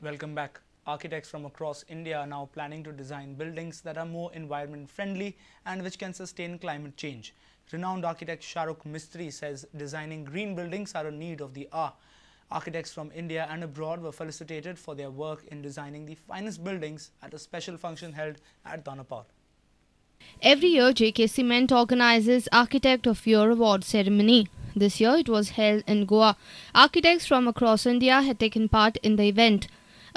Welcome back. Architects from across India are now planning to design buildings that are more environment friendly and which can sustain climate change. Renowned architect Shahrukh Mistry says designing green buildings are a need of the hour. Architects from India and abroad were felicitated for their work in designing the finest buildings at a special function held at Danapur. Every year, JK Cement organizes Architect of Year award ceremony. This year, it was held in Goa. Architects from across India had taken part in the event.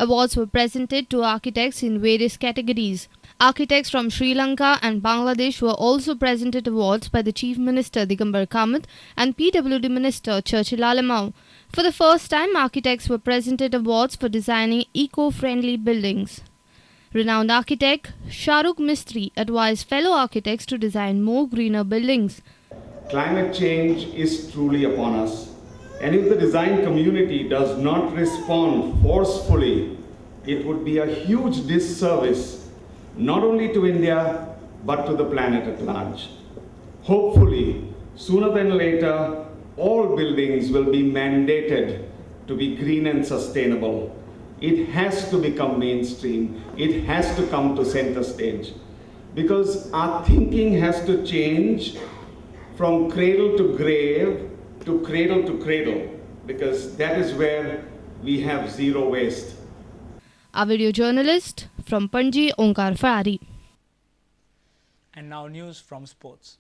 Awards were presented to architects in various categories. Architects from Sri Lanka and Bangladesh were also presented awards by the Chief Minister Digambar Kamath and PWD Minister Churchill Alamau. For the first time, architects were presented awards for designing eco-friendly buildings. Renowned architect Shahrukh Mistry advised fellow architects to design more greener buildings. Climate change is truly upon us, and if the design community does not respond forcefully, it would be a huge disservice not only to India but to the planet at large. Hopefully, sooner than later, all buildings will be mandated to be green and sustainable. It has to become mainstream. It has to come to center stage, because our thinking has to change from cradle to grave to cradle, because that is where we have zero waste. Our video journalist from Panji, Onkar Farari. And now news from sports.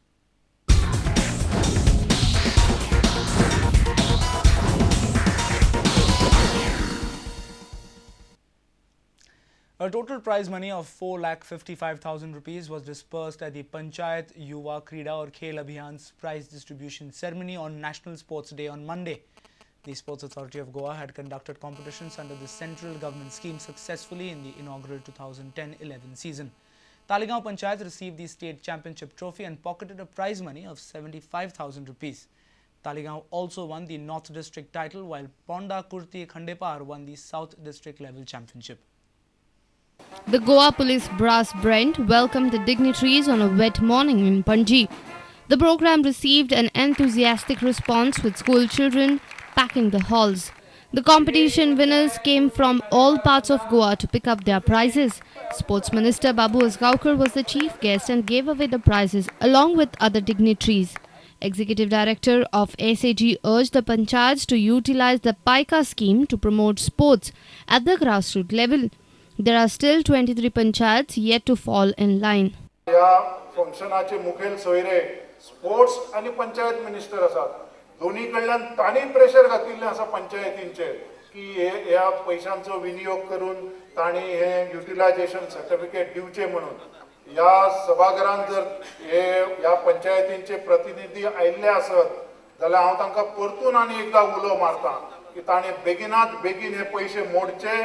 A total prize money of 4,55,000 rupees was dispersed at the Panchayat Yuva Krida aur Khel Abhiyan's prize distribution ceremony on National Sports Day on Monday. The Sports Authority of Goa had conducted competitions under the central government scheme successfully in the inaugural 2010-11 season. Talegaon Panchayat received the state championship trophy and pocketed a prize money of 75,000 rupees. Talegaon also won the North District title, while Ponda Kurti Khandepar won the South District level championship. The Goa Police Brass Band welcomed the dignitaries on a wet morning in Panji. The program received an enthusiastic response, with school children packing the halls. The competition winners came from all parts of Goa to pick up their prizes. Sports Minister Babu Asgaonkar was the chief guest and gave away the prizes along with other dignitaries. Executive Director of SAG urged the panchayats to utilize the PICA scheme to promote sports at the grassroots level. There are still 23 panchayats yet to fall in line. या फंक्शनाचे मुखेल सोयरे sports आणि panchayat minister आसात. दोन्ही कडल्यान ताणी pressure घातिल्ले आसा पंचायतींचेर की ह्या पैशांचो विनियोग करून ताणी हे युटिलायझेशन सर्टिफिकेट दिवचे म्हणून. या सभागृहांत जर हे ह्या पंचायतींचे प्रतिनिधी आयिल्ले आसत जाल्यार हांव तांकां परतून आनी एकदा उलो मारता की ताणी बेगिनात बेगीन हे पैसे मोडचे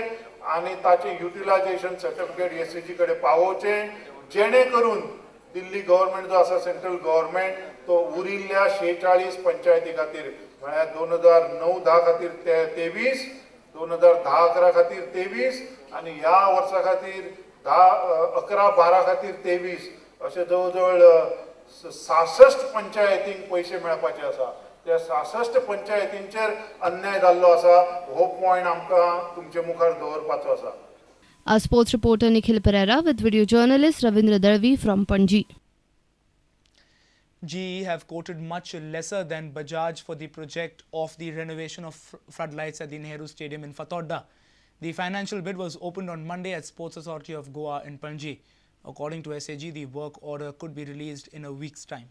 आणि ताचे युटिलायझेशन सर्टिफिकेट एसएजी कडे पावोवचे, जेणे करून दिल्ली गव्हर्नमेंट जो आसा सेंट्रल गव्हर्नमेंट तो उरिल्ल्या 46 पंचायती खातीर म्हळ्यार 2009-10 खातीर 23, 2010-11 खातीर 23 आणि ह्या वर्सा खातीर 11-12 खातीर 23 अशे जवळजवळ 66 पंचायतींक पैसे मेळपाचे आसा. त्या 66 पंचायतींचेर अन्याय जाल्लो आसा. हो पॉयंट आमकां तुमचे मुखार दवरपाचो आसा. Our sports reporter Nikhil Pereira with video journalist Ravindra Darvi from Panji. GE have quoted much lesser than Bajaj for the project of the renovation of floodlights at the Nehru Stadium in Fatodda. The financial bid was opened on Monday at Sports Authority of Goa in Panji. According to SAG, the work order could be released in a week's time.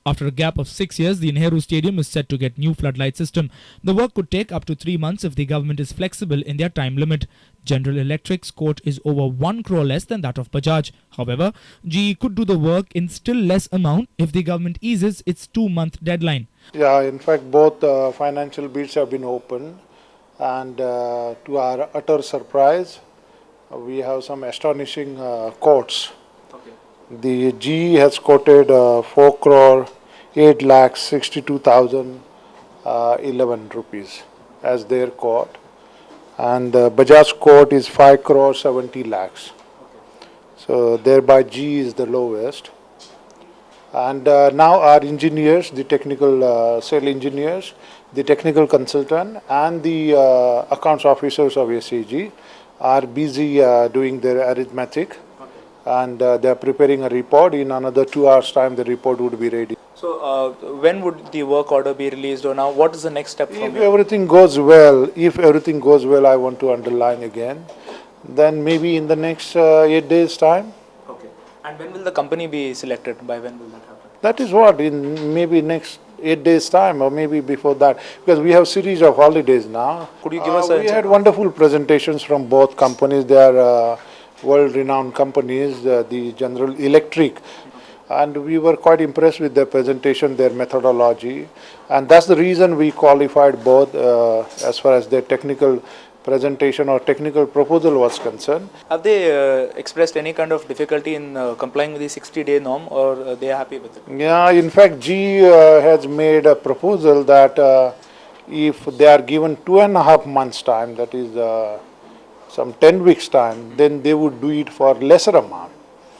After a gap of 6 years, the Nehru Stadium is set to get new floodlight system. The work could take up to 3 months if the government is flexible in their time limit. General Electric's quote is over 1 crore less than that of Bajaj. However, GE could do the work in still less amount if the government eases its 2-month deadline. Yeah, in fact, both financial bids have been opened, and to our utter surprise, we have some astonishing quotes. Okay. The GE has quoted 4 crore 8,62,011 rupees as their quote, and the Bajaj quote is 5 crore 70 lakhs. So thereby GE is the lowest. And now our engineers, the technical cell engineers, the technical consultant and the accounts officers of SAG are busy doing their arithmetic, and they are preparing a report. In another 2 hours' time, the report would be ready. So, when would the work order be released, or now what is the next step from If here? everything goes well, I want to underline again, then maybe in the next 8 days' time. Okay. And when will the company be selected? By when will that happen? That is what, in maybe next 8 days' time, or maybe before that, because we have series of holidays now. Could you give us a... We had wonderful presentations from both companies. They are world-renowned companies, the General Electric, and we were quite impressed with their presentation, their methodology, and that's the reason we qualified both as far as their technical presentation or technical proposal was concerned. Have they expressed any kind of difficulty in complying with the 60-day norm, or they are happy with it? Yeah, in fact, GE has made a proposal that if they are given 2.5 months time, that is some 10 weeks time, then they would do it for lesser amount.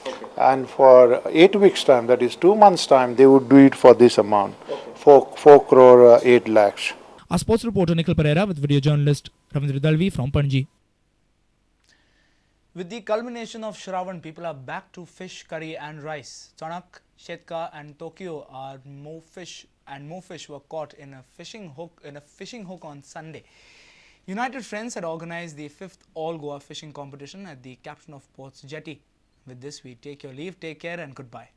Okay. And for 8 weeks time, that is 2 months time, they would do it for this amount, Okay. 4 crore 8 lakhs. Our sports reporter Nikhil Pereira with video journalist Ravindra Dalvi from Panji. With the culmination of Shravan, people are back to fish, curry and rice. Chanak, Shetka and Tokyo are more fish were caught in a fishing hook on Sunday. United Friends had organized the 5th All Goa Fishing Competition at the Captain of Port's jetty. With this, we take your leave. Take care and goodbye.